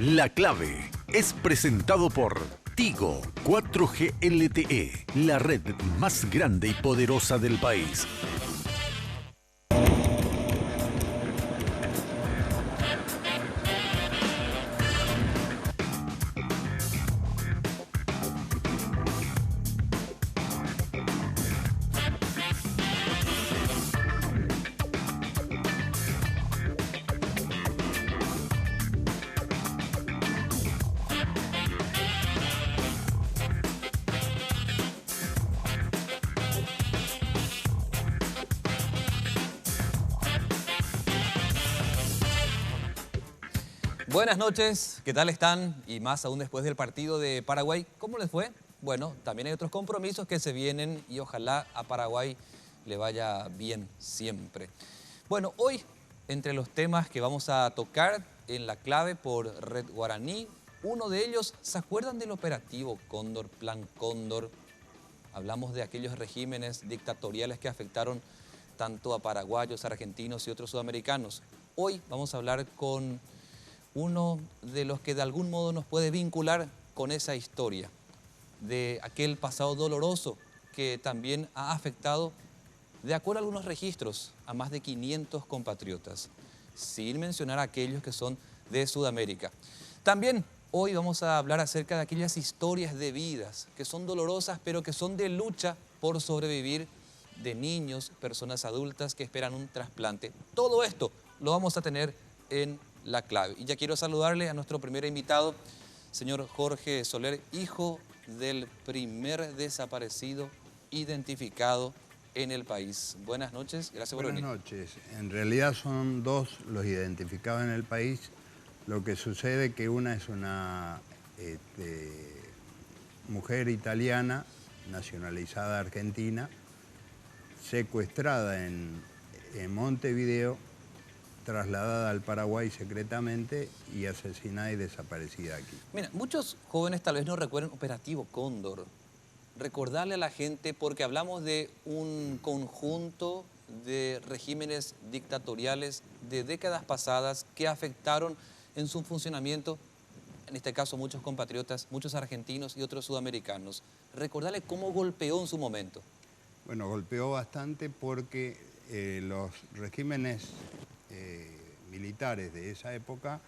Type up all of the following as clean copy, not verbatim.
La Clave es presentado por Tigo 4G LTE, la red más grande y poderosa del país. Buenas noches, ¿qué tal están? Y más aún después del partido de Paraguay, ¿cómo les fue? Bueno, también hay otros compromisos que se vienen y ojalá a Paraguay le vaya bien siempre. Bueno, hoy, entre los temas que vamos a tocar en La Clave por Red Guaraní, uno de ellos, ¿se acuerdan del operativo Cóndor, Plan Cóndor? Hablamos de aquellos regímenes dictatoriales que afectaron tanto a paraguayos, argentinos y otros sudamericanos. Hoy vamos a hablar con uno de los que de algún modo nos puede vincular con esa historia, de aquel pasado doloroso que también ha afectado, de acuerdo a algunos registros, a más de 500 compatriotas, sin mencionar a aquellos que son de Sudamérica. También hoy vamos a hablar acerca de aquellas historias de vidas que son dolorosas, pero que son de lucha por sobrevivir, de niños, personas adultas que esperan un trasplante. Todo esto lo vamos a tener en La Clave. Y ya quiero saludarle a nuestro primer invitado, señor Jorge Soler, hijo del primer desaparecido identificado en el país. Buenas noches, gracias por venir. Buenas noches. En realidad son dos los identificados en el país. Lo que sucede es que una es una mujer italiana, nacionalizada argentina, secuestrada en Montevideo, trasladada al Paraguay secretamente y asesinada y desaparecida aquí. Mira, muchos jóvenes tal vez no recuerden Operativo Cóndor. Recordarle a la gente, porque hablamos de un conjunto de regímenes dictatoriales de décadas pasadas que afectaron en su funcionamiento, en este caso muchos compatriotas, muchos argentinos y otros sudamericanos. Recordarle cómo golpeó en su momento. Bueno, golpeó bastante porque los regímenes militares de esa época,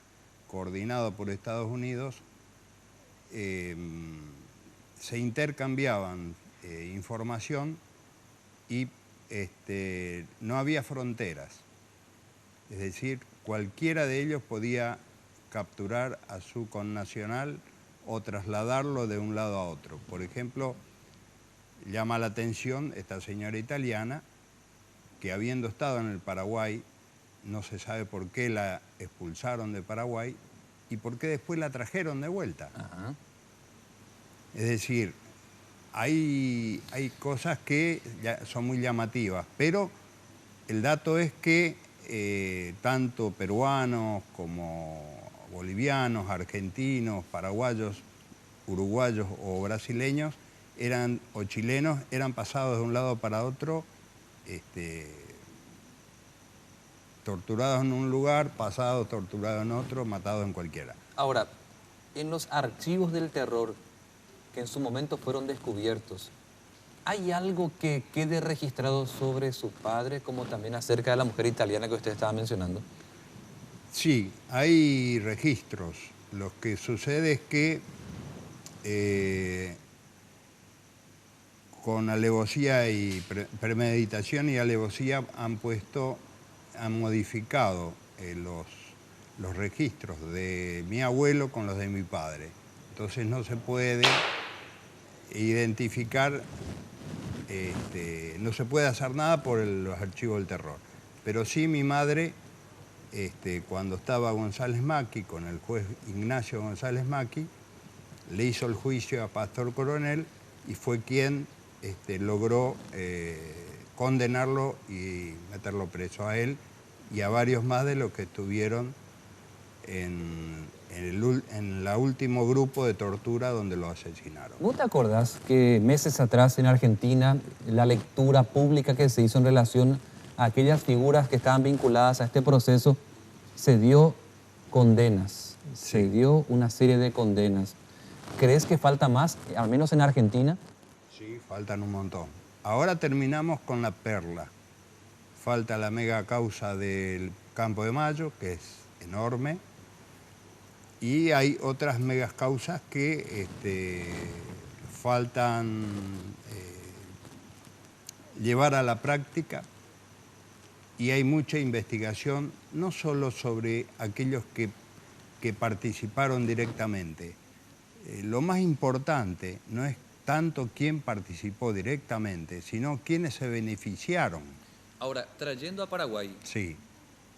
coordinados por Estados Unidos, se intercambiaban información y no había fronteras. Es decir, cualquiera de ellos podía capturar a su connacional o trasladarlo de un lado a otro. Por ejemplo, llama la atención esta señora italiana que, habiendo estado en el Paraguay, no se sabe por qué la expulsaron de Paraguay y por qué después la trajeron de vuelta. Ajá. Es decir, hay cosas que ya son muy llamativas, pero el dato es que tanto peruanos como bolivianos, argentinos, paraguayos, uruguayos o brasileños o chilenos eran pasados de un lado para otro, torturados en un lugar, pasados, torturados en otro, matados en cualquiera. Ahora, en los archivos del terror que en su momento fueron descubiertos, ¿hay algo que quede registrado sobre su padre, como también acerca de la mujer italiana que usted estaba mencionando? Sí, hay registros. Lo que sucede es que con alevosía y premeditación y alevosía han modificado los registros de mi abuelo con los de mi padre. Entonces no se puede identificar, no se puede hacer nada por los archivos del terror. Pero sí mi madre, cuando estaba González Macchi, con el juez Ignacio González Macchi, le hizo el juicio a Pastor Coronel y fue quien logró condenarlo y meterlo preso a él y a varios más de los que estuvieron en el último grupo de tortura donde lo asesinaron. ¿Vos te acordás que meses atrás en Argentina la lectura pública que se hizo en relación a aquellas figuras que estaban vinculadas a este proceso se dio condenas. Se dio una serie de condenas. ¿Crees que falta más, al menos en Argentina? Sí, faltan un montón. Ahora terminamos con la perla. Falta la mega causa del Campo de Mayo, que es enorme. Y hay otras megas causas que faltan llevar a la práctica. Y hay mucha investigación, no solo sobre aquellos que participaron directamente. Lo más importante no es tanto quién participó directamente, sino quiénes se beneficiaron. Ahora, trayendo a Paraguay, Sí.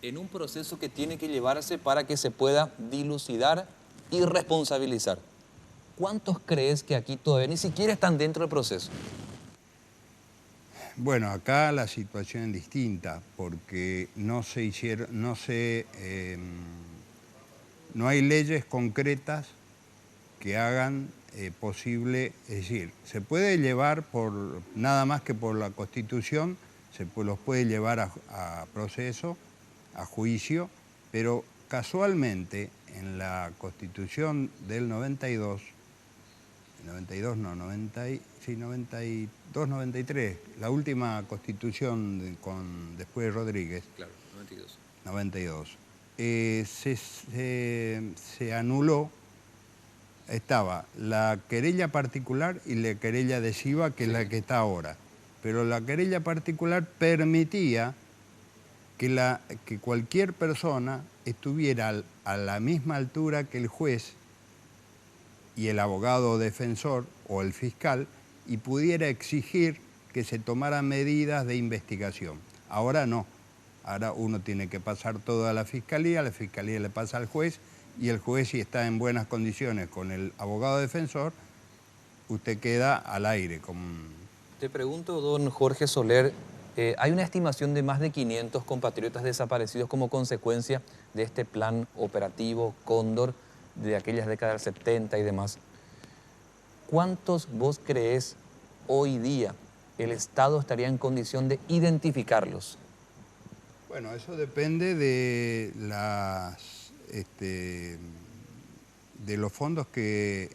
en un proceso que tiene que llevarse para que se pueda dilucidar y responsabilizar, ¿cuántos crees que aquí todavía ni siquiera están dentro del proceso? Bueno, acá la situación es distinta porque no hay leyes concretas que hagan posible, es decir, se puede llevar nada más que por la Constitución, los puede llevar a proceso, a juicio, pero casualmente en la Constitución del 92, 92 no, 93, la última Constitución después de Rodríguez. Claro, 92. 92. Se anuló, estaba la querella particular y la querella adhesiva, que es la que está ahora. Pero la querella particular permitía que cualquier persona estuviera a la misma altura que el juez y el abogado defensor o el fiscal y pudiera exigir que se tomaran medidas de investigación. Ahora no. Ahora uno tiene que pasar todo a la fiscalía le pasa al juez y el juez, si está en buenas condiciones con el abogado defensor, usted queda al aire. Te pregunto, don Jorge Soler, hay una estimación de más de 500 compatriotas desaparecidos como consecuencia de este plan operativo Cóndor de aquellas décadas del 70 y demás. ¿Cuántos vos crees hoy día el Estado estaría en condición de identificarlos? Bueno, eso depende de de los fondos que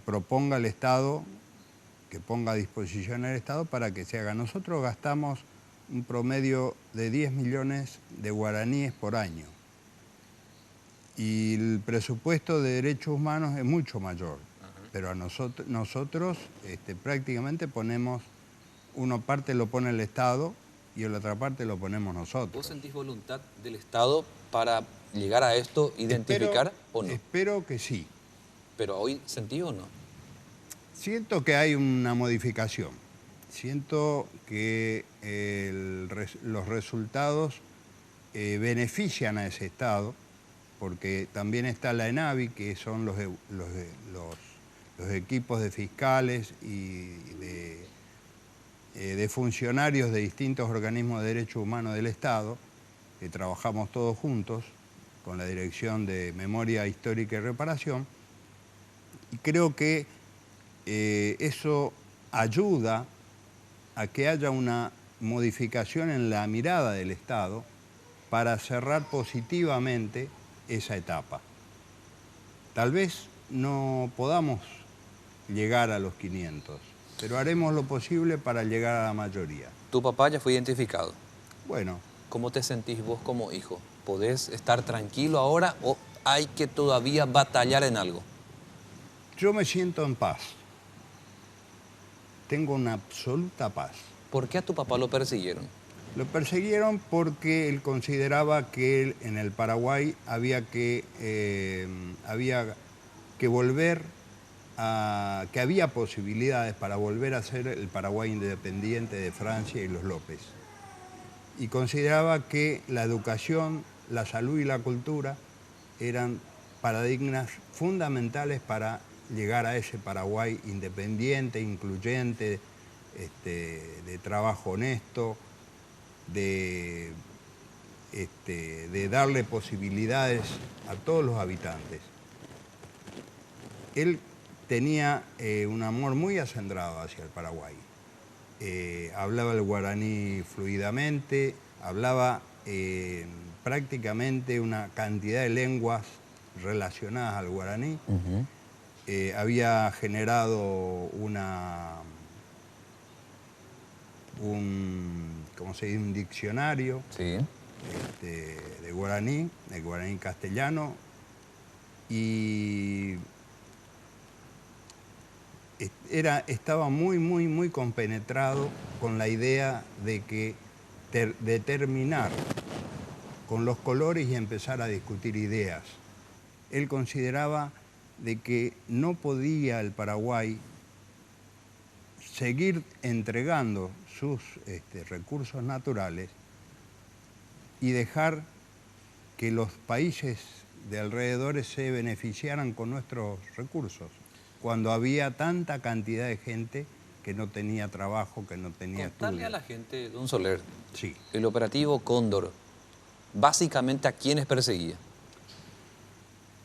proponga el Estado, que ponga a disposición el Estado para que se haga. Nosotros gastamos un promedio de 10 millones de guaraníes por año. Y el presupuesto de derechos humanos es mucho mayor. Pero a nosotros prácticamente ponemos, una parte lo pone el Estado y la otra parte lo ponemos nosotros. ¿Vos sentís voluntad del Estado para llegar a esto, identificar o no? Espero que sí. ¿Pero hoy sentís o no? Siento que hay una modificación. Siento que los resultados benefician a ese Estado, porque también está la ENAVI, que son los equipos de fiscales y de funcionarios de distintos organismos de derechos humanos del Estado, que trabajamos todos juntos con la Dirección de Memoria Histórica y Reparación, y creo que eso ayuda a que haya una modificación en la mirada del Estado para cerrar positivamente esa etapa. Tal vez no podamos llegar a los 500, pero haremos lo posible para llegar a la mayoría. Tu papá ya fue identificado. Bueno. ¿Cómo te sentís vos como hijo? ¿Podés estar tranquilo ahora o hay que todavía batallar en algo? Yo me siento en paz. Tengo una absoluta paz. ¿Por qué a tu papá lo persiguieron? Lo persiguieron porque él consideraba que en el Paraguay había que volver a... que había posibilidades para volver a ser el Paraguay independiente de Francia y los López. Y consideraba que la educación, la salud y la cultura eran paradigmas fundamentales para llegar a ese Paraguay independiente, incluyente, de trabajo honesto, de darle posibilidades a todos los habitantes. Él tenía un amor muy acendrado hacia el Paraguay. Hablaba el guaraní fluidamente, hablaba prácticamente una cantidad de lenguas relacionadas al guaraní. Había generado ¿cómo se dice? Un diccionario Sí. de guaraní castellano, y estaba muy compenetrado con la idea de que de terminar con los colores y empezar a discutir ideas. Él consideraba de que no podía el Paraguay seguir entregando sus recursos naturales y dejar que los países de alrededores se beneficiaran con nuestros recursos, cuando había tanta cantidad de gente que no tenía trabajo, que no tenía Contarle estudio. a la gente, don Soler, Sí. el operativo Cóndor, básicamente, ¿a quiénes perseguía?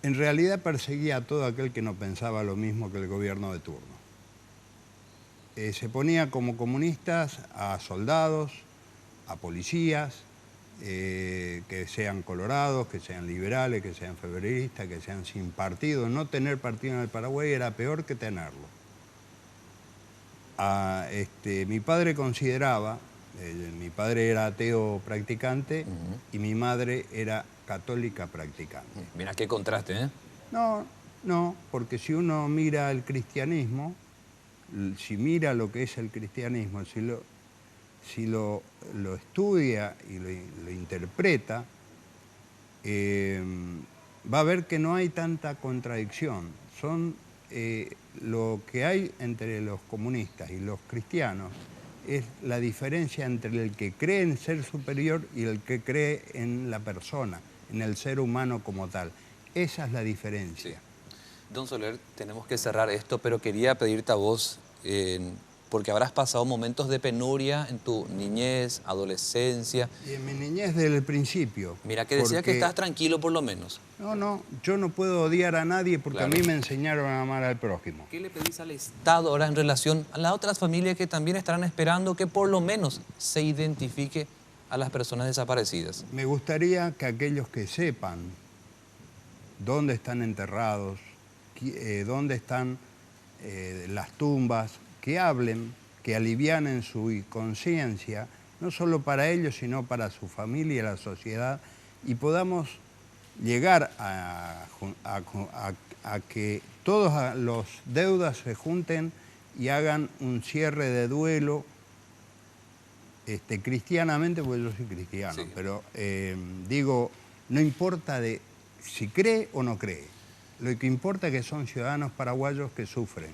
En realidad perseguía a todo aquel que no pensaba lo mismo que el gobierno de turno. Se ponía como comunistas a soldados, a policías, que sean colorados, que sean liberales, que sean febreristas, que sean sin partido. No tener partido en el Paraguay era peor que tenerlo. Mi padre consideraba, mi padre era ateo practicante y mi madre era católica practicante. Mira qué contraste, ¿eh? No, porque si uno mira el cristianismo, si mira lo que es el cristianismo, si lo estudia y lo interpreta, va a ver que no hay tanta contradicción. Lo que hay entre los comunistas y los cristianos es la diferencia entre el que cree en ser superior y el que cree en la persona, en el ser humano como tal. Esa es la diferencia. Sí. Don Soler, tenemos que cerrar esto, pero quería pedirte a vos, porque habrás pasado momentos de penuria en tu niñez, adolescencia. Y en mi niñez desde el principio. Mira, que decía que estás tranquilo por lo menos. No, yo no puedo odiar a nadie porque Claro. a mí me enseñaron a amar al prójimo. ¿Qué le pedís al Estado ahora en relación a las otras familias que también estarán esperando que por lo menos se identifique a las personas desaparecidas? Me gustaría que aquellos que sepan dónde están enterrados, dónde están las tumbas, que hablen, que alivianen su conciencia, no solo para ellos, sino para su familia y la sociedad, y podamos llegar a que todos los deudas se junten y hagan un cierre de duelo cristianamente, porque yo soy cristiano, Sí. pero digo, no importa si cree o no cree, lo que importa es que son ciudadanos paraguayos que sufren,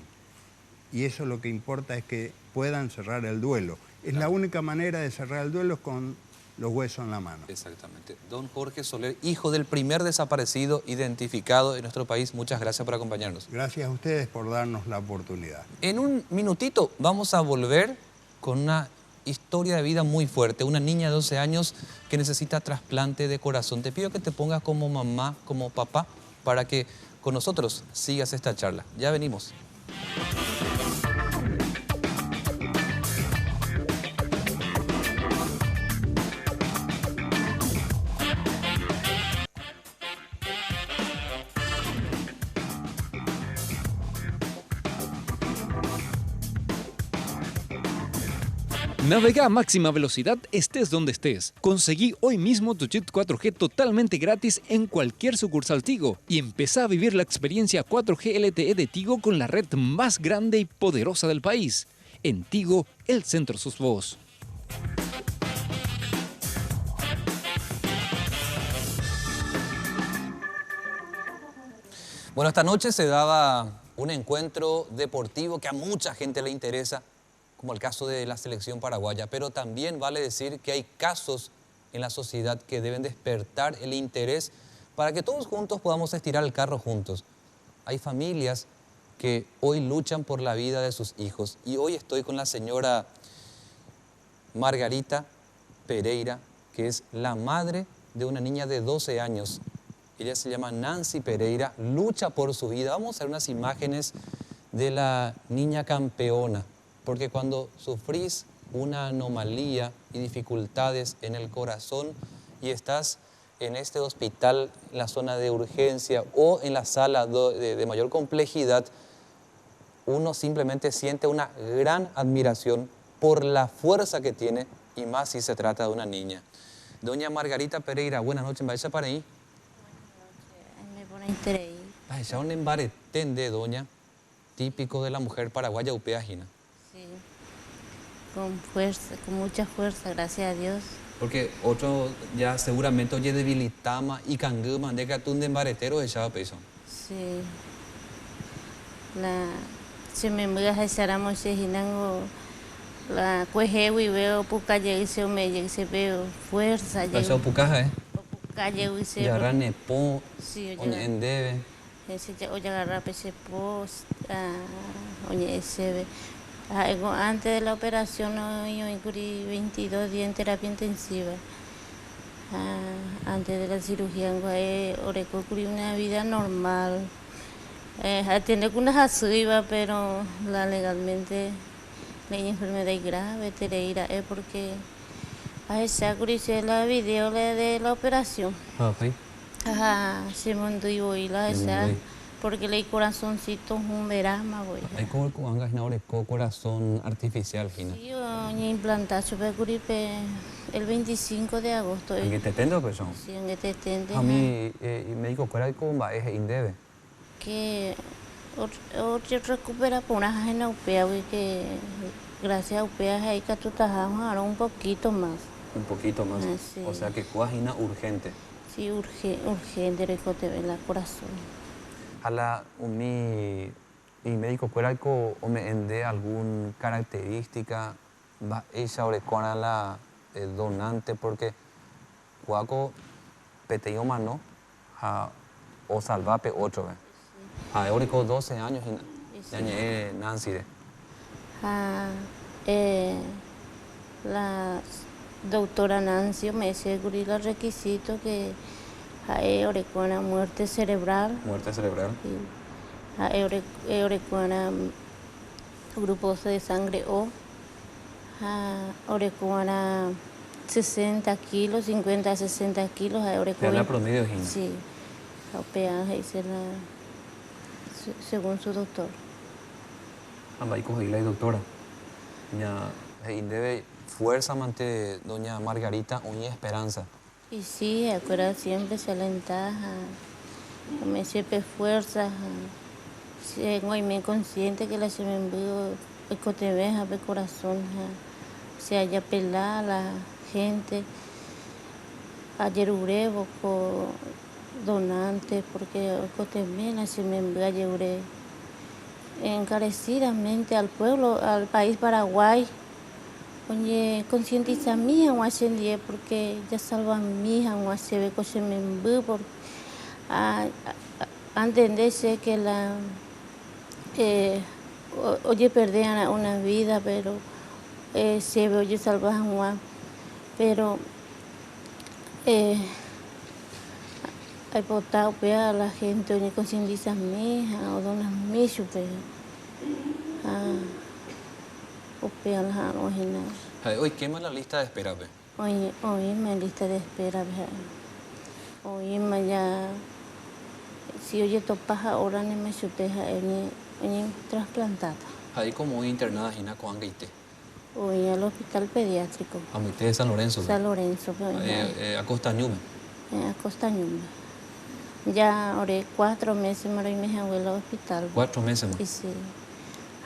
y eso lo que importa es que puedan cerrar el duelo. Es la única manera de cerrar el duelo, es con los huesos en la mano. Exactamente. Don Jorge Soler, hijo del primer desaparecido identificado en nuestro país, muchas gracias por acompañarnos. Gracias a ustedes por darnos la oportunidad. En un minutito vamos a volver con una historia de vida muy fuerte. Una niña de 12 años que necesita trasplante de corazón. Te pido que te pongas como mamá, como papá, para que con nosotros sigas esta charla. Ya venimos. Navega a máxima velocidad estés donde estés. Conseguí hoy mismo tu chip 4G totalmente gratis en cualquier sucursal Tigo y empezá a vivir la experiencia 4G LTE de Tigo con la red más grande y poderosa del país. En Tigo, el centro sos vos. Bueno, esta noche se daba un encuentro deportivo que a mucha gente le interesa, como el caso de la selección paraguaya, pero también vale decir que hay casos en la sociedad que deben despertar el interés para que todos juntos podamos estirar el carro juntos. Hay familias que hoy luchan por la vida de sus hijos y hoy estoy con la señora Margarita Pereira, que es la madre de una niña de 12 años. Ella se llama Nancy Pereira, lucha por su vida. Vamos a ver unas imágenes de la niña campeona, porque cuando sufrís una anomalía y dificultades en el corazón y estás en este hospital, en la zona de urgencia o en la sala de mayor complejidad, uno simplemente siente una gran admiración por la fuerza que tiene y más si se trata de una niña. Doña Margarita Pereira, buenas noches, ¿vaya para ahí? Me pone interés. Ay, ya un embaretén de doña, típico de la mujer paraguaya upeajina. Sí, con fuerza, con mucha fuerza, gracias a Dios. Porque otro ya seguramente oye debilitama y canguma de catún de embaretero echaba peso. Sí. Se me muda a Saramo, se hinango, la cuejewi veo, pucalle y se veo fuerza. Pasó pucaja, ¿eh? Pucalle y se Ya ranepo, sí, oye endebe. ese ya oye agarrar pese post, oye ese ve. Antes de la operación, yo incurrí 22 días en terapia intensiva. Antes de la cirugía, ahora ocurrí una vida normal. Tiene unas asuiba, pero legalmente la enfermedad grave, Tereira, es porque esa curiosidad la video de la operación. Ok. Se mandó y voy la esa. Porque el corazoncito es un verama, güey. Hay como corazón artificial, Gina. Sí, yo implanté el 25 de agosto. ¿En qué te tendo, pues? Sí, en este tende. A mí, médico, ¿cuál es como es indebe? Que otro recupera por una ajena upea, güey, que gracias a upea hay que tú ahora un poquito más. Un poquito más. Sí. O sea que cuajina urgente. Sí, urgente, recote el corazón. A la mi médico cuál o me ende algún característica va ella o con la donante porque cuaco peteyo mano o salvape 8 ve. Ahora con 12 años ya ñe Nancy de. La doctora Nancy me aseguró los requisitos que hay orecona muerte cerebral. Muerte cerebral. Hay orecona gruposa de sangre O. Orecona 60 kilos, 50 a 60 kilos. ¿Es la promedio, Gina? Sí. Opeaje según su doctor. Anda y cogí la doctora. Ya debe fuerza ante doña Margarita y esperanza. Y sí, acuerda siempre se alentaja, me siempre fuerza, tengo y me consciente que la se me envió el cotebeja, el corazón, se haya pelada la gente, ayer urevo con donantes, porque el cotebeja se me envió ayer ure encarecidamente al pueblo, al país Paraguay. Oye, concientiza mía o ascendí porque ya salva a mi hija o se ve que se me envió por entenderse que oye perder una vida, pero se ve oye salvar a pero hay potado a la gente oye concientiza mi hija o donas mi super Hoy quema la lista de espera, ve. Hoy me lista de espera, hoy me ya si oye topas ahora ni me supeja en trasplantada. Ahí como internada Gina con Angaite. Hoy al hospital pediátrico. A mi de San Lorenzo. San Lorenzo, a Costa Ñume. A Costa Ñume. Ya oré 4 meses me mi abuela al hospital. 4 meses más. Y sí.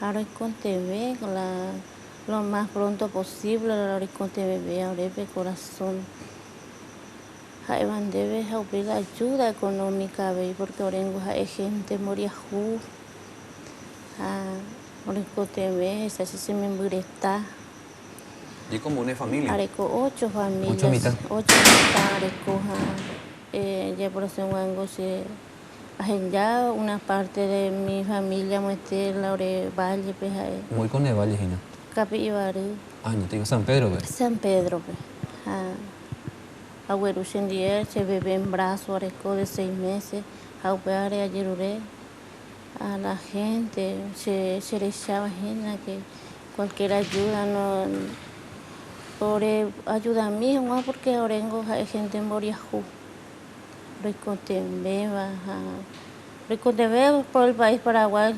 Ahora con TV, lo más pronto posible, ahora con TV, ahora el corazón. Hay van debe pedir ayuda económica, porque ahora hay gente moría ahora con TV, esa sí se me embureta. ¿Y como una familia? Areco 8 familias. 8 mitad. 8 mitad, areco, ya por eso vengo, ya una parte de mi familia muestra la Valle, pues. Muy con el Valle, Gina. Capibarú. No te digo San Pedro, ¿ves? San Pedro, pues. Agüero Sendier, se bebé en brazo, areco de 6 meses, aupare ayer a la gente, se le echaba gente que cualquier ayuda no. Ore ayuda a mí, porque orengo hay gente en Boriajú. Recotemeba, Recotemeba por el país Paraguay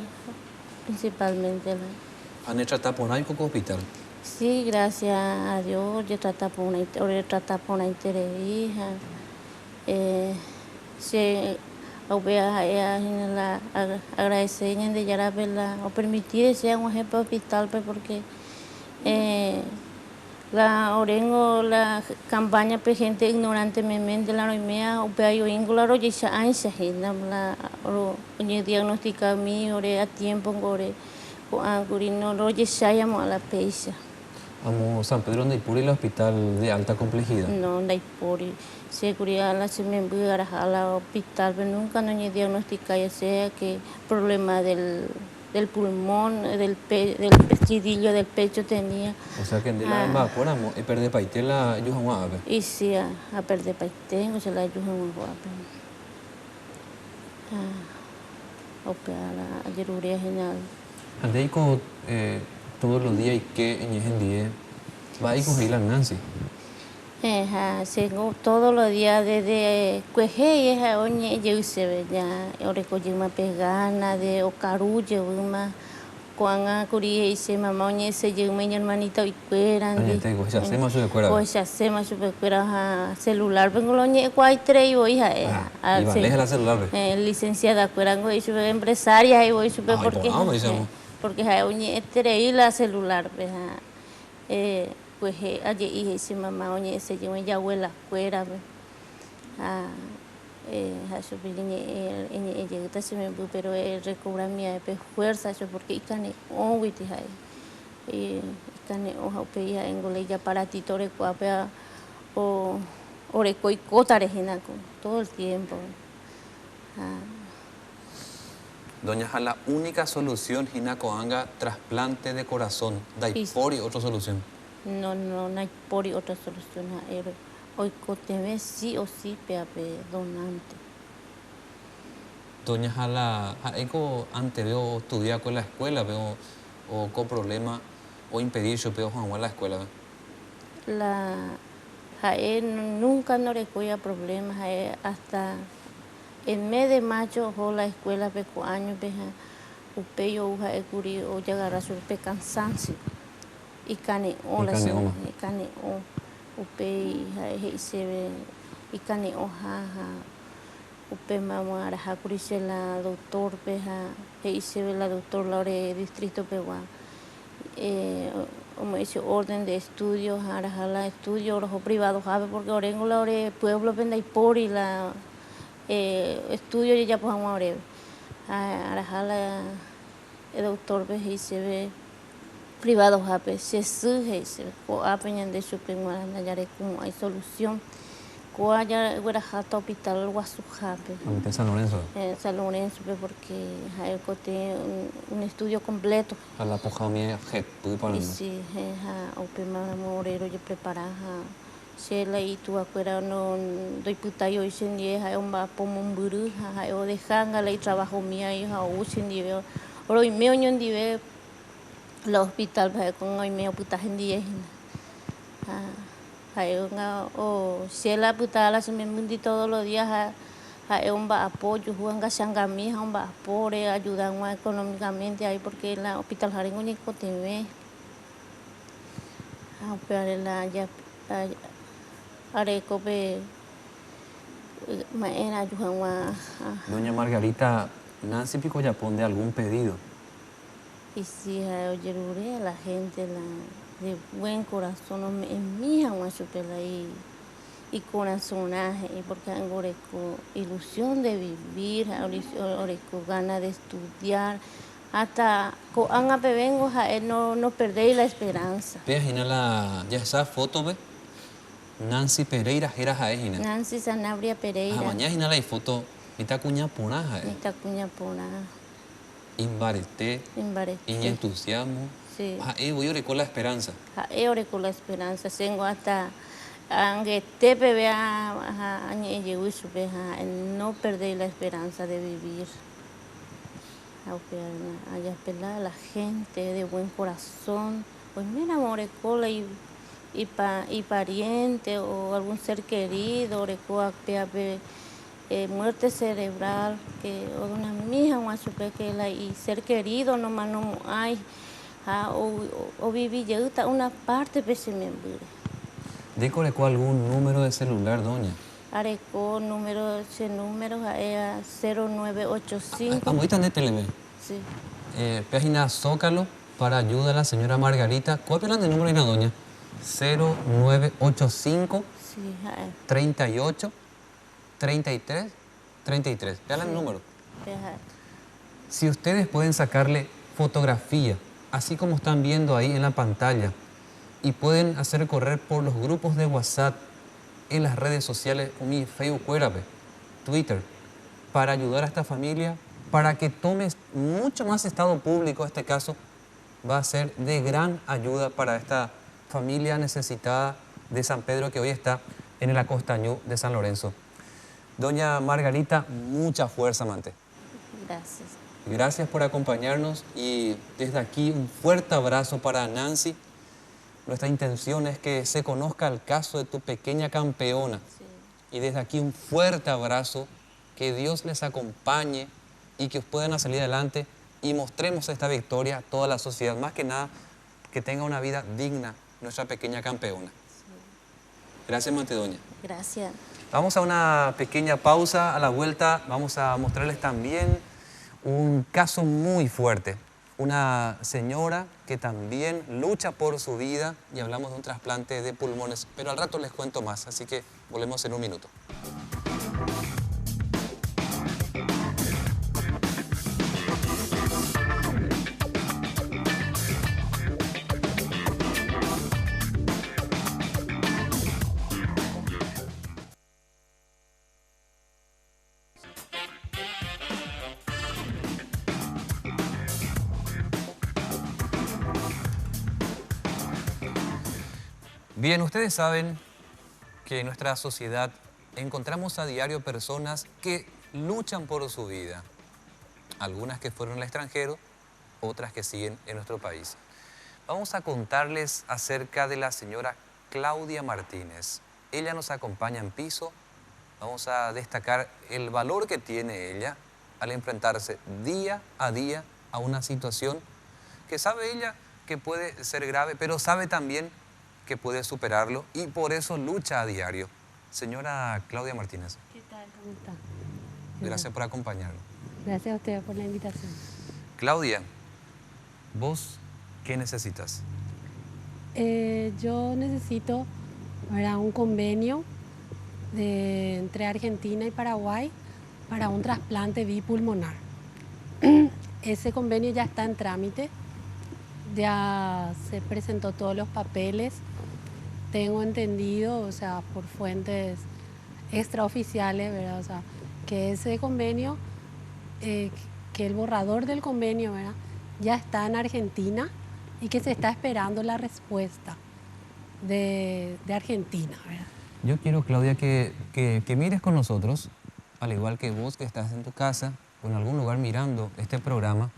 principalmente. ¿Han hecho por ahí con hospital? Sí, gracias a Dios, yo trato por una entrevista. Se agradecer de ya o permitir sea un ejemplo hospital porque la orengo la campaña por gente ignorante de la roimea o peor ingolaro ya se ansia la diagnostica mi ore a tiempo gore o angurino lo ya se llama a la peisa. Vamos, San Pedro de Ipuri, el hospital de alta complejidad. No, de Ipuri. Seguridad la se me envía a la hospital, pero nunca no hay diagnostica ya sea que problema del pulmón, del pechidillo del pecho tenía. O sea que en la vapora y perder paite la yuja. Y sí, a perder paite, o sea la yuja guapa. Opera la yeruría general. Andei con todos los días y que en ese día va a ir con la Nancy. Según todos los días desde Cueje y oñe yo se ve ya oreco yuma pegana de ocarulle uma cuanga curie y se mamá oñe se yuma mi hermanita y cueran de ya hacemos su cuera. Pues ya hacemos su cuera celular vengo oñe cuai tres y voy y vale la celular. Licenciada cuerango y su empresaria y voy su porque oñe tres y la celular pues allí y se mamá oñe se lleva ya abuela fuera su pequeña ella se me pero recobra mi fuerza eso porque ikane onwiti hay ikane oja peya engole ya para ti tore cuapea o orecoi cota regina todo el tiempo. Doña Ja, la única solución Hinacoanga trasplante de corazón, Daipori otra solución. No hay por otra solución hoy coteme sí o sí peape donante. Doña Jala, antes veo estudiar con la escuela, veo o con problema o impedir yo veo jugar la escuela. La jae nunca no recuerda problemas hasta el mes de mayo o la escuela peco años veja upeyo uja curi o llegar a su cansancio. Y cane o la cane o upe se ve y cane o upe mamá araja curice la doctor peja se ve la doctor Laure distrito peguá como ese orden de estudios araja la estudio los privados jabe porque orengo Laure pueblo venda y por y la estudio ya pues vamos a ver araja la el doctor peja se ve privado jape se suje se ko apeñan de su prima nayare como hay solución ko haya huera jata hospital guasu jape en San Lorenzo San Lorenzo porque hay cote un estudio completo a la poja mi jet pude poner sí opema morero yo prepara se la y tu acuera no doy puta yo sin die hay un va pomon buru hay o dejanga la y trabajo mía y ha usin die oro y me oñon die el hospital con hoy me puta gente o si la puta la se me mundi todos los días hay un apoyo juan gasangami un apoyo ayudan económicamente ahí porque el hospital jarengo ni coteme operar la ya arecope maena ayudan Doña Margarita Nancy Pico ya pone algún pedido. Y si oye la gente de buen corazón en mi jamás supela y corazonaje porque tengo ilusión de vivir oreco ganas de estudiar hasta con vengo no perdéis la esperanza. Vean ya esa foto ve Nancy Pereira era jaejina. Nancy Sanabria Pereira. Mañana la foto ita cuña pona ita cuña pona. Imbarete, y entusiasmo. Sí. Voy a orar con la esperanza. Ore con la esperanza. Tengo hasta que te vea no perder la esperanza de vivir. Haya pelada la gente de buen corazón. Pues mira, more cola y pariente o algún ser querido, oreco muerte cerebral, que una mija y ser querido nomás no hay, o vivir ya una parte pues me murió. ¿Dícole algún número de celular, doña? Areco ese número es 0985. Vamos, ahí está en Sí. Página Zócalo para ayuda a la señora Margarita. ¿Cuál es el número de la doña? 0985 Sí, 38 33 33. Vean el número. Si ustedes pueden sacarle fotografía, así como están viendo ahí en la pantalla, y pueden hacer correr por los grupos de WhatsApp, en las redes sociales, mi Facebook, Twitter, para ayudar a esta familia, para que tome mucho más estado público este caso, va a ser de gran ayuda para esta familia necesitada de San Pedro que hoy está en el Acostañú de San Lorenzo. Doña Margarita, mucha fuerza, amante. Gracias. Gracias por acompañarnos y desde aquí un fuerte abrazo para Nancy. Nuestra intención es que se conozca el caso de tu pequeña campeona. Sí. Y desde aquí un fuerte abrazo, que Dios les acompañe y que puedan salir adelante y mostremos esta victoria a toda la sociedad. Más que nada, que tenga una vida digna nuestra pequeña campeona. Sí. Gracias, Mantedoña. Gracias. Vamos a una pequeña pausa. A la vuelta vamos a mostrarles también un caso muy fuerte. Una señora que también lucha por su vida y hablamos de un trasplante de pulmones. Pero al rato les cuento más, así que volvemos en un minuto. Bien, ustedes saben que en nuestra sociedad encontramos a diario personas que luchan por su vida. Algunas que fueron al extranjero, otras que siguen en nuestro país. Vamos a contarles acerca de la señora Claudia Martínez. Ella nos acompaña en piso. Vamos a destacar el valor que tiene ella al enfrentarse día a día a una situación que sabe ella que puede ser grave, pero sabe también que puede superarlo y por eso lucha a diario. Señora Claudia Martínez. ¿Qué tal? ¿Cómo está? Gracias por acompañarnos. Gracias a usted por la invitación. Claudia, ¿vos qué necesitas? Yo necesito un convenio entre Argentina y Paraguay para un trasplante bipulmonar. Ese convenio ya está en trámite, ya se presentó todos los papeles. Tengo entendido, o sea, por fuentes extraoficiales, ¿verdad? O sea, que ese convenio, que el borrador del convenio, ¿verdad?, ya está en Argentina y que se está esperando la respuesta de Argentina, ¿verdad? Yo quiero, Claudia, que mires con nosotros, al igual que vos que estás en tu casa o en algún lugar mirando este programa,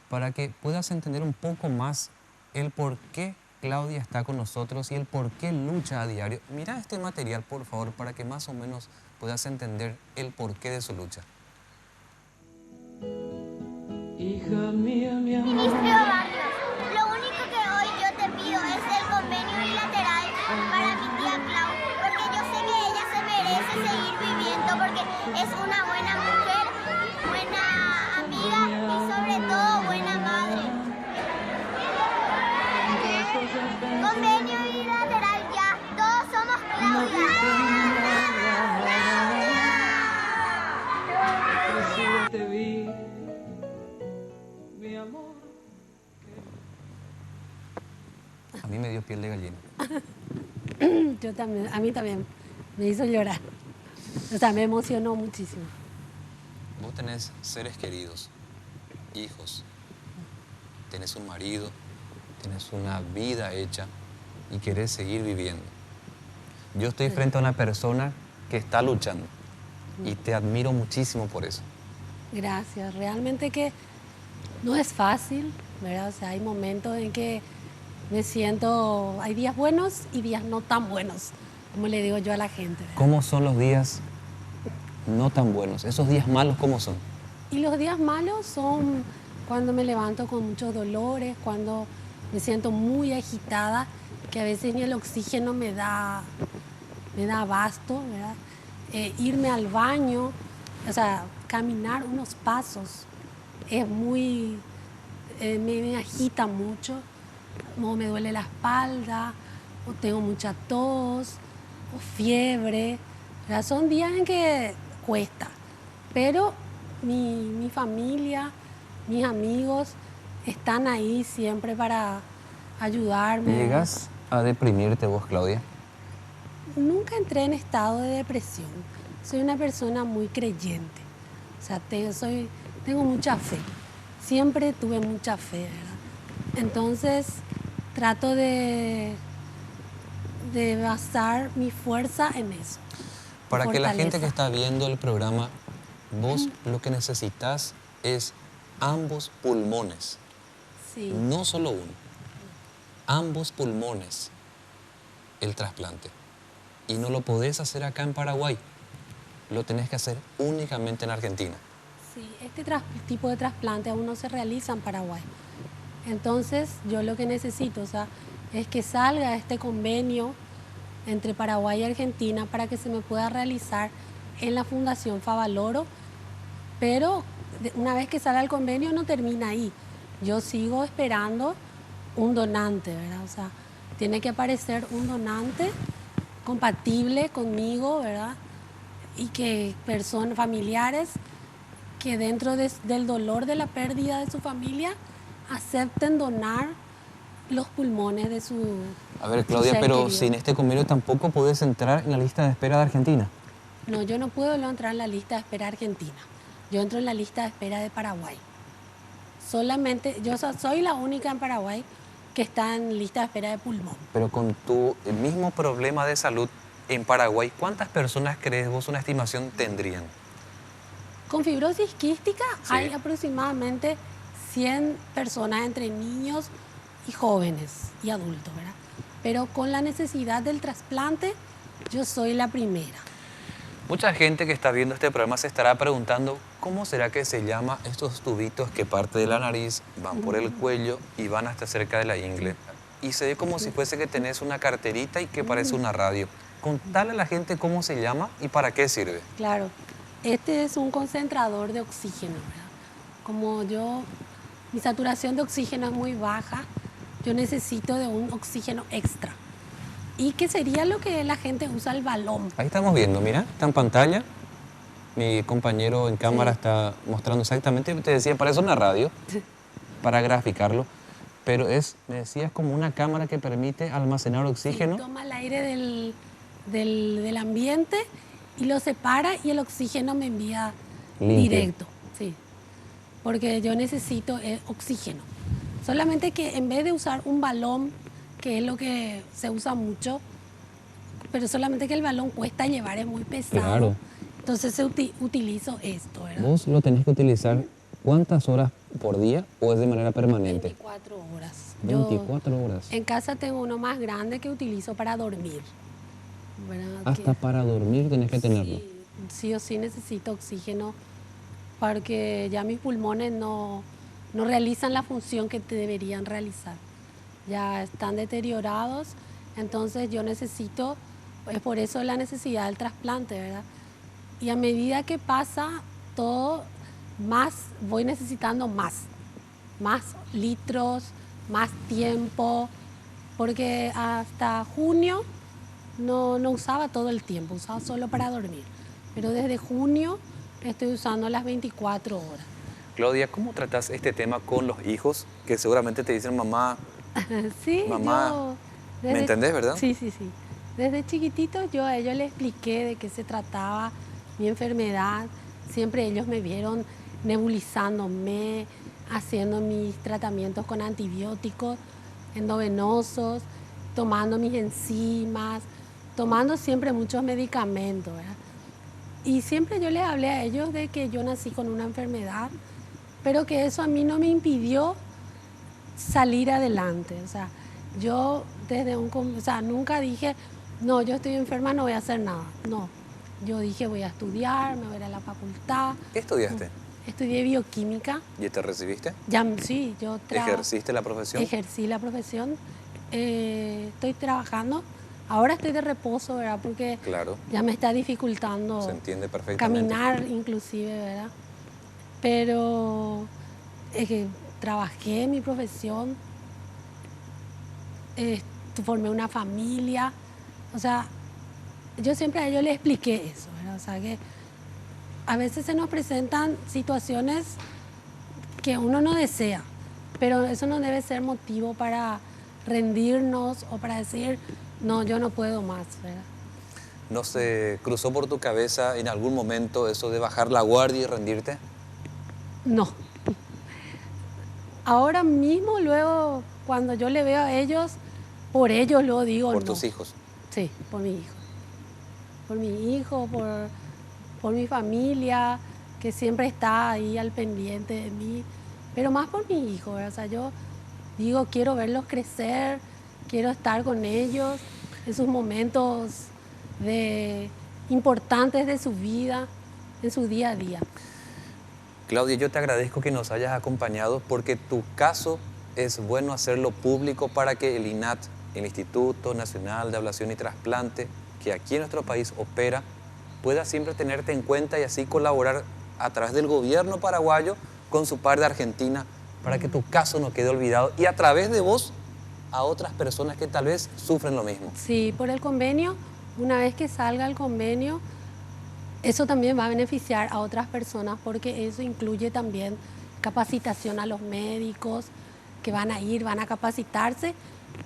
para que puedas entender un poco más el por qué Claudia está con nosotros y el por qué lucha a diario. Mira este material, por favor, para que más o menos puedas entender el porqué de su lucha. Hija mía, mi amor. Ministro Barrios, lo único que hoy yo te pido es el convenio unilateral para mi tía Clau, porque yo sé que ella se merece seguir viviendo, porque es una buena mujer, buena amiga y sobre todo buena madre. Convenio unilateral ya, todos somos Claudia. Te vi, mi amor. A mí me dio piel de gallina. Yo también, a mí también me hizo llorar. O sea, me emocionó muchísimo. Vos tenés seres queridos, hijos, tenés un marido, tenés una vida hecha y querés seguir viviendo. Yo estoy frente a una persona que está luchando y te admiro muchísimo por eso. Gracias. Realmente que no es fácil, ¿verdad? O sea, hay momentos en que me siento, hay días buenos y días no tan buenos, como le digo yo a la gente, ¿verdad? ¿Cómo son los días no tan buenos. ¿Esos días malos cómo son? Y los días malos son cuando me levanto con muchos dolores, cuando me siento muy agitada, que a veces ni el oxígeno me da abasto, ¿verdad? Irme al baño, o sea, caminar unos pasos es muy, me agita mucho, o me duele la espalda, o tengo mucha tos, o fiebre, ¿verdad? Son días en que cuesta, pero mi familia, mis amigos están ahí siempre para ayudarme. ¿Llegas a deprimirte vos, Claudia? Nunca entré en estado de depresión. Soy una persona muy creyente. O sea, tengo mucha fe. Siempre tuve mucha fe, ¿verdad? Entonces, trato de basar mi fuerza en eso. Para que la gente Fortaleza. que está viendo el programa, vos lo que necesitas es ambos pulmones, Sí. no solo uno, ambos pulmones, el trasplante. Y no lo podés hacer acá en Paraguay, lo tenés que hacer únicamente en Argentina. Sí, este tipo de trasplante aún no se realiza en Paraguay. Entonces, yo lo que necesito, o sea, es que salga este convenio entre Paraguay y Argentina para que se me pueda realizar en la Fundación Favaloro, pero una vez que salga el convenio no termina ahí. Yo sigo esperando un donante, ¿verdad? O sea, tiene que aparecer un donante compatible conmigo, ¿verdad? Y que personas familiares que dentro del dolor de la pérdida de su familia acepten donar los pulmones de su A ver, Claudia, ser pero querido. sin este convenio tampoco podés entrar en la lista de espera de Argentina. No, yo no puedo entrar en la lista de espera argentina. Yo entro en la lista de espera de Paraguay. Solamente, yo soy la única en Paraguay que está en lista de espera de pulmón. Pero con tu mismo problema de salud en Paraguay, ¿cuántas personas crees vos una estimación tendrían? Con fibrosis quística Sí. hay aproximadamente 100 personas entre niños y jóvenes y adultos, ¿verdad? Pero con la necesidad del trasplante, yo soy la primera. Mucha gente que está viendo este programa se estará preguntando cómo será que se llama estos tubitos que parte de la nariz, van por el cuello y van hasta cerca de la ingle. Y se ve como si fuese que tenés una carterita y que parece una radio. Contale a la gente cómo se llama y para qué sirve. Claro, este es un concentrador de oxígeno, ¿verdad? Como mi saturación de oxígeno es muy baja, yo necesito de un oxígeno extra. ¿Y qué sería lo que la gente usa el balón? Ahí estamos viendo, mira, está en pantalla. Mi compañero en cámara Sí. está mostrando exactamente, te decía, parece una radio, para graficarlo, pero me decías, como una cámara que permite almacenar oxígeno. Sí, toma el aire del ambiente y lo separa y el oxígeno me envía Limpio. directo. Sí, porque yo necesito oxígeno. Solamente que en vez de usar un balón, que es lo que se usa mucho, pero solamente que el balón cuesta llevar, es muy pesado. Claro. Entonces utilizo esto, ¿verdad? Vos lo tenés que utilizar ¿cuántas horas por día o es de manera permanente? 24 horas. 24 horas. En casa tengo uno más grande que utilizo para dormir, ¿verdad? Hasta para dormir tenés que tenerlo. Sí o sí necesito oxígeno porque ya mis pulmones no realizan la función que deberían realizar. Ya están deteriorados, entonces yo necesito, es por eso la necesidad del trasplante, ¿verdad? Y a medida que pasa todo, voy necesitando más litros, más tiempo, porque hasta junio no usaba todo el tiempo, usaba solo para dormir. Pero desde junio estoy usando las 24 horas. Claudia, ¿cómo tratás este tema con los hijos que seguramente te dicen, mamá, Sí, mamá, ¿me entendés, verdad? Sí. Desde chiquitito yo a ellos les expliqué de qué se trataba mi enfermedad. Siempre ellos me vieron nebulizándome, haciendo mis tratamientos con antibióticos endovenosos, tomando mis enzimas, tomando siempre muchos medicamentos, ¿verdad? Y siempre yo les hablé a ellos de que yo nací con una enfermedad, pero que eso a mí no me impidió salir adelante. O sea, yo nunca dije, no, yo estoy enferma, no voy a hacer nada. No, yo dije voy a estudiar, me voy a ir a la facultad. ¿Qué estudiaste? Estudié bioquímica. ¿Y te recibiste? Ya, sí, yo ¿Ejerciste la profesión? Ejercí la profesión. Estoy trabajando. Ahora estoy de reposo, ¿verdad? Porque claro, ya me está dificultando se entiende perfectamente. caminar inclusive, ¿verdad? Pero trabajé en mi profesión, formé una familia. O sea, yo siempre a ellos les expliqué eso, ¿verdad? O sea, que a veces se nos presentan situaciones que uno no desea, pero eso no debe ser motivo para rendirnos o para decir, no, yo no puedo más, ¿verdad? ¿No se cruzó por tu cabeza en algún momento eso de bajar la guardia y rendirte? No. Ahora mismo, luego, cuando yo le veo a ellos, por ellos lo digo. ¿Por no. tus hijos? Sí, por mi hijo. Por mi hijo, por mi familia, que siempre está ahí al pendiente de mí, pero más por mi hijo, ¿verdad? O sea, yo digo, quiero verlos crecer, quiero estar con ellos en sus momentos importantes de su vida, en su día a día. Claudia, yo te agradezco que nos hayas acompañado porque tu caso es bueno hacerlo público para que el INAT, el Instituto Nacional de Ablación y Trasplante, que aquí en nuestro país opera, pueda siempre tenerte en cuenta y así colaborar a través del gobierno paraguayo con su par de Argentina para que tu caso no quede olvidado y a través de vos a otras personas que tal vez sufren lo mismo. Sí, por el convenio, una vez que salga el convenio, eso también va a beneficiar a otras personas porque eso incluye también capacitación a los médicos que van a ir, van a capacitarse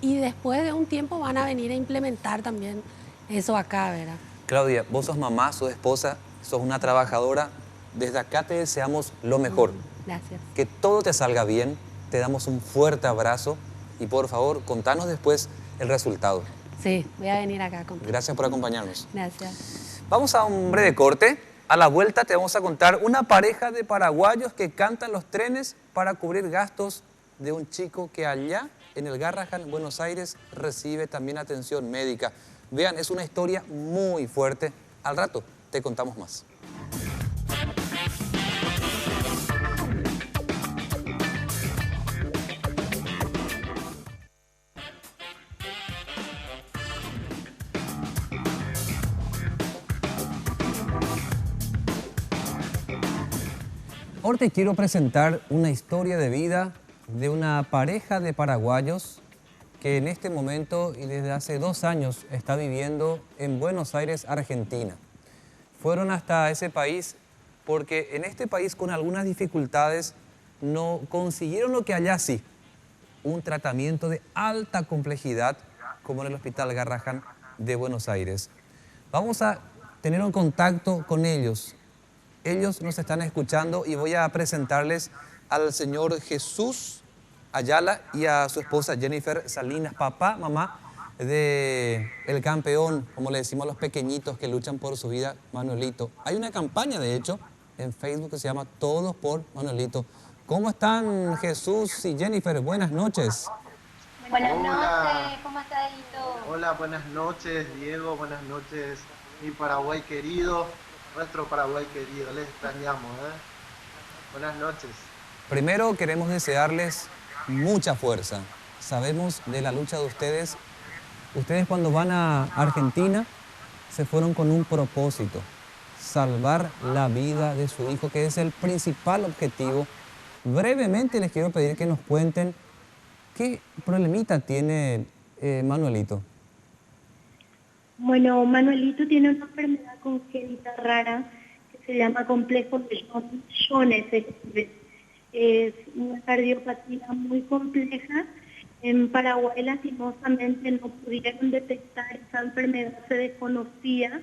y después de un tiempo van a venir a implementar también eso acá, ¿verdad? Claudia, vos sos mamá, sos esposa, sos una trabajadora. Desde acá te deseamos lo mejor. Gracias. Que todo te salga bien, te damos un fuerte abrazo y por favor, contanos después el resultado. Sí, voy a venir acá a contar. Gracias por acompañarnos. Gracias. Vamos a un breve corte. A la vuelta te vamos a contar una pareja de paraguayos que cantan los trenes para cubrir gastos de un chico que allá en el Garrahan, Buenos Aires, recibe también atención médica. Vean, es una historia muy fuerte. Al rato te contamos más. Ahora te quiero presentar una historia de vida de una pareja de paraguayos que en este momento y desde hace 2 años está viviendo en Buenos Aires, Argentina. Fueron hasta ese país porque en este país con algunas dificultades no consiguieron lo que allá sí, un tratamiento de alta complejidad como en el Hospital Garrahan de Buenos Aires. Vamos a tener un contacto con ellos. Ellos nos están escuchando y voy a presentarles al señor Jesús Ayala y a su esposa Jennifer Salinas, papá, mamá de el campeón, como le decimos a los pequeñitos que luchan por su vida, Manuelito. Hay una campaña, de hecho, en Facebook que se llama Todos por Manuelito. ¿Cómo están Jesús y Jennifer? Buenas noches. Buenas noches, ¿cómo está Hito? Hola, buenas noches Diego, buenas noches mi Paraguay querido, nuestro Paraguay querido, les extrañamos, Buenas noches. Primero queremos desearles mucha fuerza. Sabemos de la lucha de ustedes. Ustedes cuando van a Argentina se fueron con un propósito, salvar la vida de su hijo, que es el principal objetivo. Brevemente les quiero pedir que nos cuenten qué problemita tiene Manuelito. Bueno, Manuelito tiene una enfermedad congénita rara que se llama complejo de Jones. Es una cardiopatía muy compleja. En Paraguay lastimosamente no pudieron detectar esa enfermedad, se desconocía.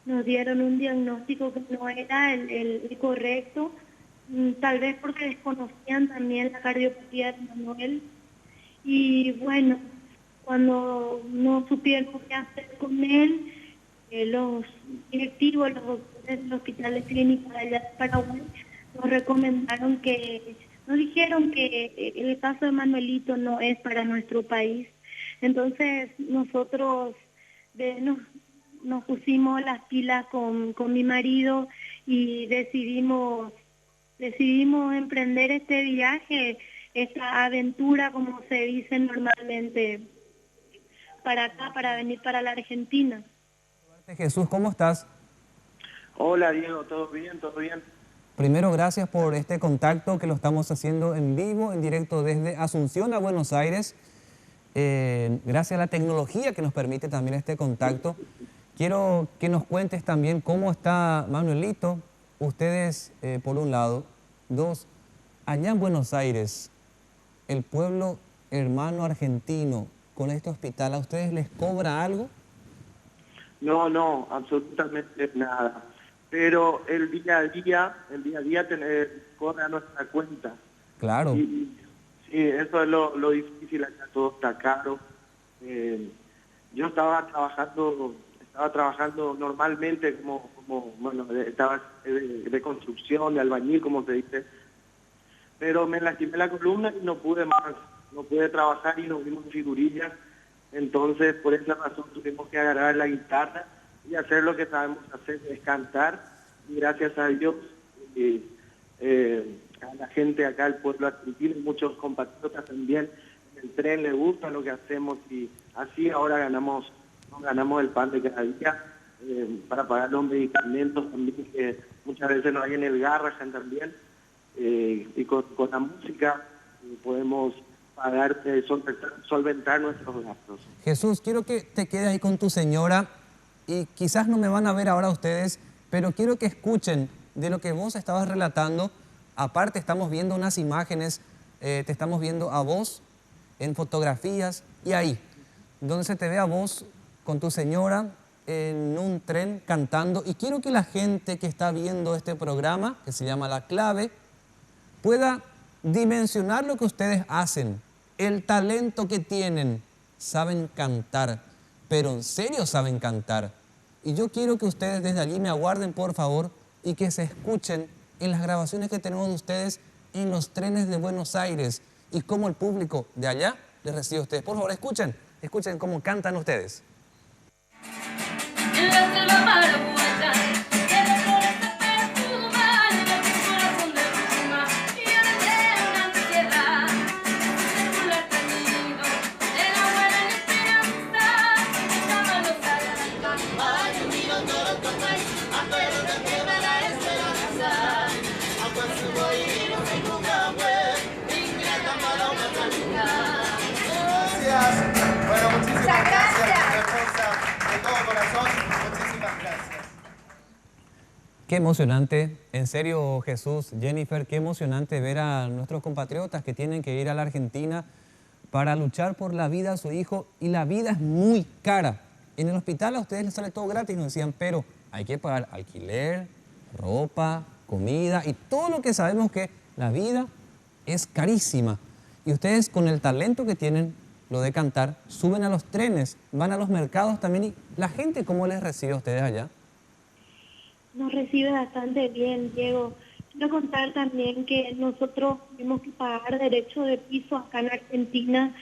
Nos dieron un diagnóstico que no era el correcto, tal vez porque desconocían también la cardiopatía de Manuel. Y bueno, cuando no supieron qué hacer con él, los directivos, los doctores del Hospital de Clínica de allá de Paraguay nos recomendaron nos dijeron que el caso de Manuelito no es para nuestro país. Entonces nosotros nos pusimos las pilas con mi marido y decidimos emprender este viaje, esta aventura, como se dice normalmente, para acá, para venir para la Argentina. Jesús, ¿cómo estás? Hola Diego, ¿todo bien? ¿Todo bien? Primero, gracias por este contacto que lo estamos haciendo en vivo, en directo desde Asunción a Buenos Aires. Gracias a la tecnología que nos permite también este contacto. Quiero que nos cuentes también cómo está Manuelito. Ustedes, por un lado. Dos, allá en Buenos Aires, el pueblo hermano argentino con este hospital, ¿a ustedes les cobra algo? No, absolutamente nada. Pero el día a día corre a nuestra cuenta. Claro. Y, sí, eso es lo difícil acá, todo está caro. Yo estaba trabajando normalmente estaba de construcción, de albañil, como se dice, pero me lastimé la columna y no pude más, no pude trabajar y nos vimos en figurillas, entonces por esa razón tuvimos que agarrar la guitarra y hacer lo que sabemos hacer, es cantar, y gracias a Dios, a la gente acá, al pueblo argentino, y muchos compatriotas también, el tren le gusta lo que hacemos y así ahora ganamos el pan de cada día para pagar los medicamentos también que muchas veces no hay en el Garrahan también y con la música podemos pagar, solventar nuestros gastos. Jesús, quiero que te quedes ahí con tu señora y quizás no me van a ver ahora ustedes, pero quiero que escuchen de lo que vos estabas relatando. Aparte estamos viendo unas imágenes, te estamos viendo a vos en fotografías y ahí, donde se te ve a vos con tu señora en un tren cantando. Y quiero que la gente que está viendo este programa, que se llama La Clave, pueda dimensionar lo que ustedes hacen, el talento que tienen. Saben cantar, pero en serio saben cantar. Y yo quiero que ustedes desde allí me aguarden, por favor, y que se escuchen en las grabaciones que tenemos de ustedes en los trenes de Buenos Aires y cómo el público de allá les recibe a ustedes. Por favor, escuchen cómo cantan ustedes. En la selva paraguaya, de las flores se perfuman, de tu corazón de pluma, y yo le traigo una ansiedad, circular camino, de la buena esperanza, llama los alas. Ay, unido todo tu país, afuera de queda la esperanza, afuera su bohío, en un web, ingrata para una calidad. Gracias. Bueno, muchísimas gracias. De todo corazón, muchísimas gracias. Qué emocionante, en serio, Jesús, Jennifer, qué emocionante ver a nuestros compatriotas que tienen que ir a la Argentina para luchar por la vida de su hijo, y la vida es muy cara. En el hospital a ustedes les sale todo gratis, nos decían, pero hay que pagar alquiler, ropa, comida y todo lo que sabemos que la vida es carísima. Y ustedes con el talento que tienen, lo de cantar, suben a los trenes, van a los mercados también. ¿Y la gente cómo les recibe a ustedes allá? Nos recibe bastante bien, Diego. Quiero contar también que nosotros tuvimos que pagar derecho de piso acá en Argentina.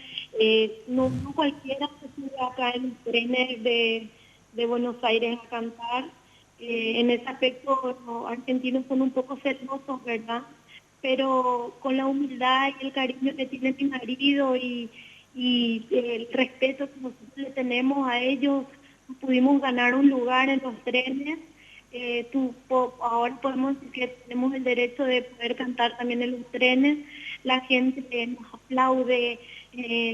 No cualquiera se sube acá en los trenes de Buenos Aires a cantar. En ese aspecto los argentinos son un poco celosos, ¿verdad? Pero con la humildad y el cariño que tiene mi marido y el respeto que nosotros le tenemos a ellos, pudimos ganar un lugar en los trenes. Ahora podemos decir que tenemos el derecho de poder cantar también en los trenes. La gente nos aplaude,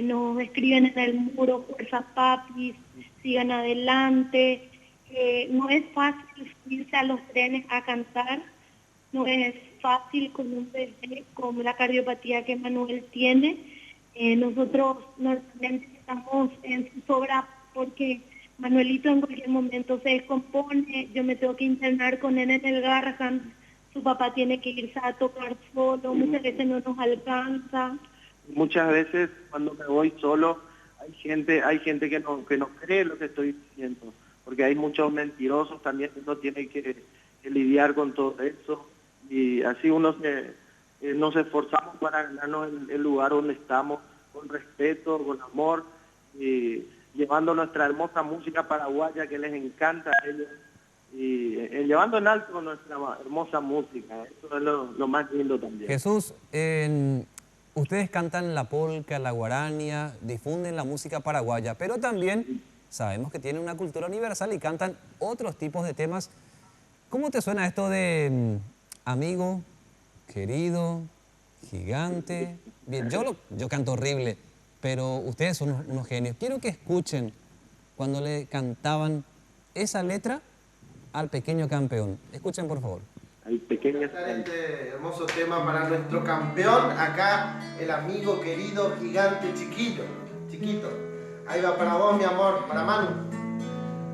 nos escriben en el muro, fuerza papis, sigan adelante. No es fácil subirse a los trenes a cantar, no es fácil con un bebé con la cardiopatía que Manuel tiene. Nosotros normalmente estamos en sus obras porque Manuelito en cualquier momento se descompone, yo me tengo que internar con él en el Garrahan, su papá tiene que irse a tocar solo, muchas veces no nos alcanza. Muchas veces cuando me voy solo hay gente que no cree lo que estoy diciendo, porque hay muchos mentirosos también, uno tiene que lidiar con todo eso y así nos esforzamos para ganarnos el lugar donde estamos, con respeto, con amor. Y llevando nuestra hermosa música paraguaya que les encanta a ellos y llevando en alto nuestra hermosa música. Eso es lo más lindo también. Jesús, ustedes cantan la polca, la guarania, difunden la música paraguaya, pero también sabemos que tienen una cultura universal y cantan otros tipos de temas. ¿Cómo te suena esto de amigo, querido, gigante? Bien, yo canto horrible, pero ustedes son unos genios. Quiero que escuchen cuando le cantaban esa letra al pequeño campeón. Escuchen, por favor. Hay pequeñas... Este hermoso tema para nuestro campeón, acá el amigo querido gigante chiquito. Ahí va para vos, mi amor, para Manu.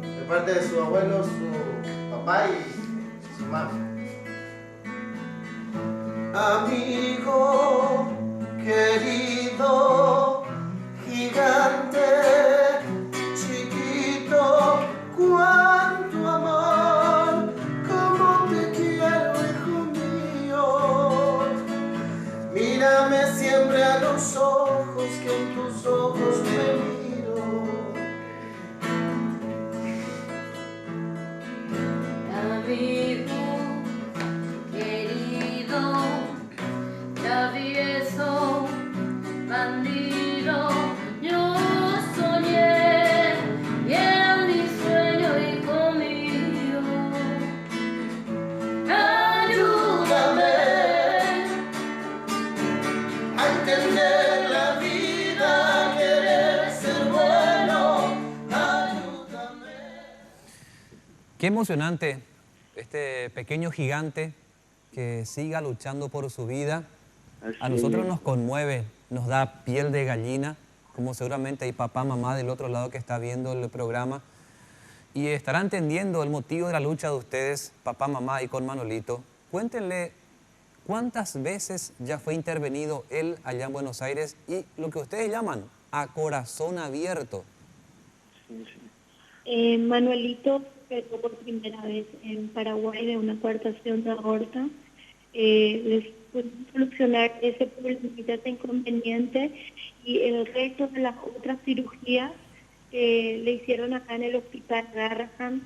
De parte de su abuelo, su papá y su mamá. Amigo querido gigante chiquito, cuánto amor, cómo te quiero, hijo mío. Mírame siempre a los ojos, que en tus ojos me miro. Amigo querido, travieso, bandido, yo soñé y era mi sueño, hijo mío. Ayúdame a entender la vida, querer ser bueno. Ayúdame. Qué emocionante este pequeño gigante que siga luchando por su vida. A nosotros nos conmueve, nos da piel de gallina, como seguramente hay papá, mamá del otro lado que está viendo el programa y estará entendiendo el motivo de la lucha de ustedes, papá, mamá y con Manolito. Cuéntenle cuántas veces ya fue intervenido él allá en Buenos Aires y lo que ustedes llaman a corazón abierto. Manuelito operó por primera vez en Paraguay de una coartación de aorta. Les pudimos solucionar ese problemita, ese inconveniente, y el resto de las otras cirugías le hicieron acá en el hospital Garrahan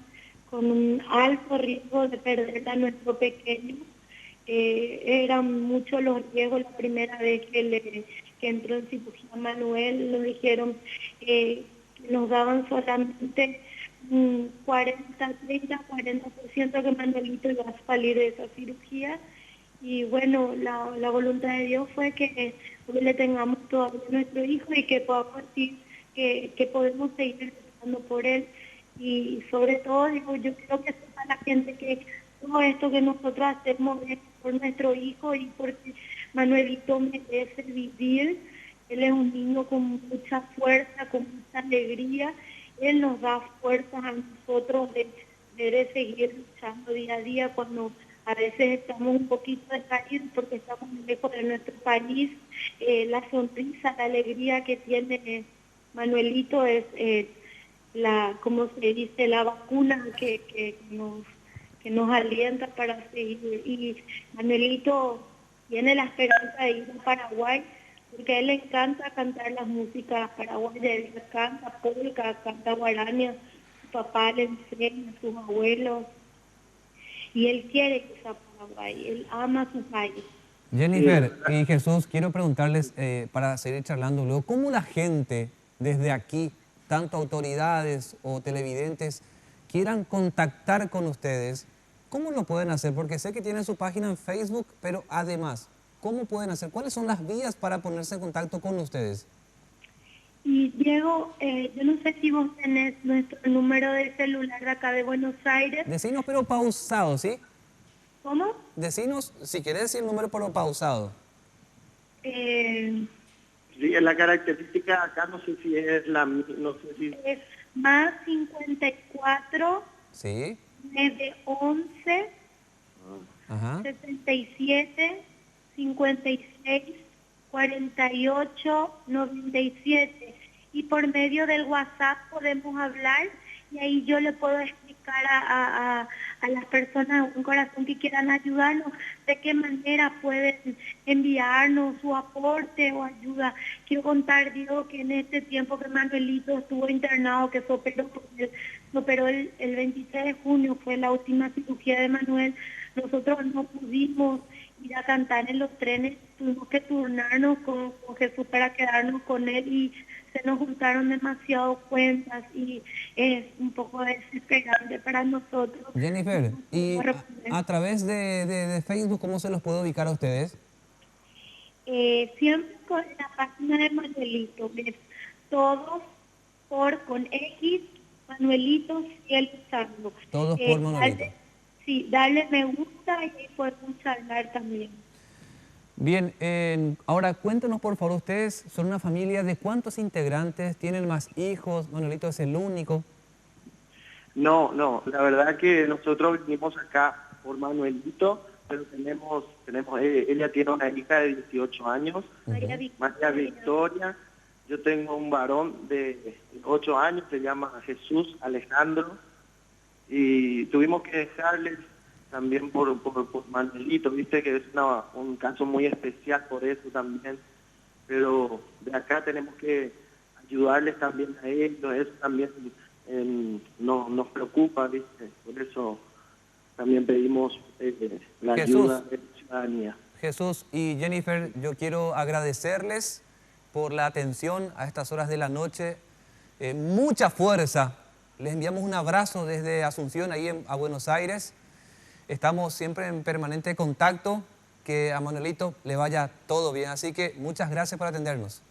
con un alto riesgo de perder a nuestro pequeño. Eran muchos los riesgos. La primera vez que entró en cirugía Manuel, nos dijeron que nos daban solamente 40% que Manuelito iba a salir de esa cirugía. Y bueno, la voluntad de Dios fue que hoy le tengamos todavía a nuestro hijo y que podamos decir que podemos seguir luchando por él. Y sobre todo, digo, yo creo que sepa la gente que todo esto que nosotros hacemos es por nuestro hijo y porque Manuelito merece vivir. Él es un niño con mucha fuerza, con mucha alegría. Él nos da fuerzas a nosotros de seguir luchando día a día cuando a veces estamos un poquito decaídos porque estamos lejos de nuestro país. La sonrisa, la alegría que tiene Manuelito es como se dice, la vacuna que nos alienta para seguir. Y Manuelito tiene la esperanza de ir a Paraguay porque a él le encanta cantar las músicas paraguayas. Él canta polka, canta guarania, su papá le enseña, sus abuelos. Y él quiere que sea Paraguay, él ama su país. Jennifer y Jesús, quiero preguntarles, para seguir charlando luego, ¿cómo la gente desde aquí, tanto autoridades o televidentes, quieran contactar con ustedes? ¿Cómo lo pueden hacer? Porque sé que tienen su página en Facebook, pero además, ¿cómo pueden hacer? ¿Cuáles son las vías para ponerse en contacto con ustedes? Y Diego, yo no sé si vos tenés nuestro número de celular de acá de Buenos Aires. Decinos pero pausado, ¿sí? ¿Cómo? Decinos, si querés decir el número pero pausado. Sí, es la característica acá, no sé si es la... no sé si... Es más 54, Sí. 911, Ajá. 77, 56, 48, 97. Y por medio del WhatsApp podemos hablar y ahí yo le puedo explicar buscar a las personas un corazón que quieran ayudarnos, de qué manera pueden enviarnos su aporte o ayuda. Quiero contar, Diego, que en este tiempo que Manuelito estuvo internado, que se operó el 26 de junio, fue la última cirugía de Manuel, nosotros no pudimos ir a cantar en los trenes, tuvimos que turnarnos con Jesús para quedarnos con él y se nos juntaron demasiado cuentas y es un poco desesperante para nosotros. Jennifer, y a través de Facebook, ¿cómo se los puede ubicar a ustedes? Siempre con la página de Manuelito, es todos con X, Manuelito Cielo Santo. Todos por Manuelito. Darle me gusta y ahí podemos charlar también. Bien, ahora cuéntenos por favor, ustedes son una familia de ¿cuántos integrantes? ¿Tienen más hijos? ¿Manuelito es el único? No, la verdad que nosotros vinimos acá por Manuelito, pero tenemos ella tiene una hija de 18 años, María Victoria. Yo tengo un varón de 8 años, se llama Jesús Alejandro, y tuvimos que dejarles también por Manuelito, viste que es un caso muy especial por eso también, pero de acá tenemos que ayudarles también a ellos, eso también nos preocupa, viste, por eso también pedimos la ayuda de la ciudadanía. Jesús y Jennifer, yo quiero agradecerles por la atención a estas horas de la noche, mucha fuerza, les enviamos un abrazo desde Asunción, ahí a Buenos Aires. Estamos siempre en permanente contacto, que a Manuelito le vaya todo bien. Así que muchas gracias por atendernos.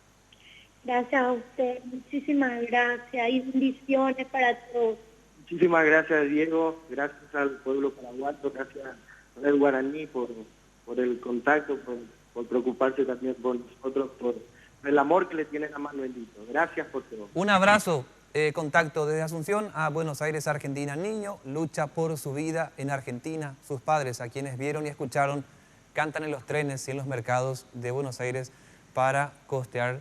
Gracias a usted, muchísimas gracias y bendiciones para todos. Muchísimas gracias, Diego, gracias al pueblo paraguayo, gracias al guaraní por el contacto, por preocuparse también por nosotros, por el amor que le tienen a Manuelito. Gracias por todo. Un abrazo. Contacto desde Asunción a Buenos Aires, Argentina. Niño lucha por su vida en Argentina. Sus padres, a quienes vieron y escucharon, cantan en los trenes y en los mercados de Buenos Aires para costear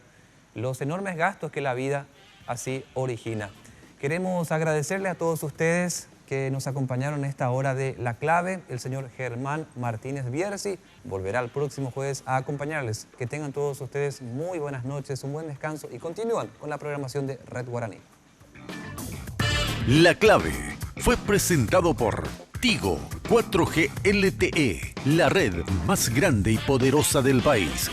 los enormes gastos que la vida así origina. Queremos agradecerle a todos ustedes que nos acompañaron en esta hora de La Clave. El señor Germán Martínez Bierzi volverá el próximo jueves a acompañarles. Que tengan todos ustedes muy buenas noches, un buen descanso y continúan con la programación de Red Guaraní. La Clave fue presentado por Tigo 4G LTE, la red más grande y poderosa del país.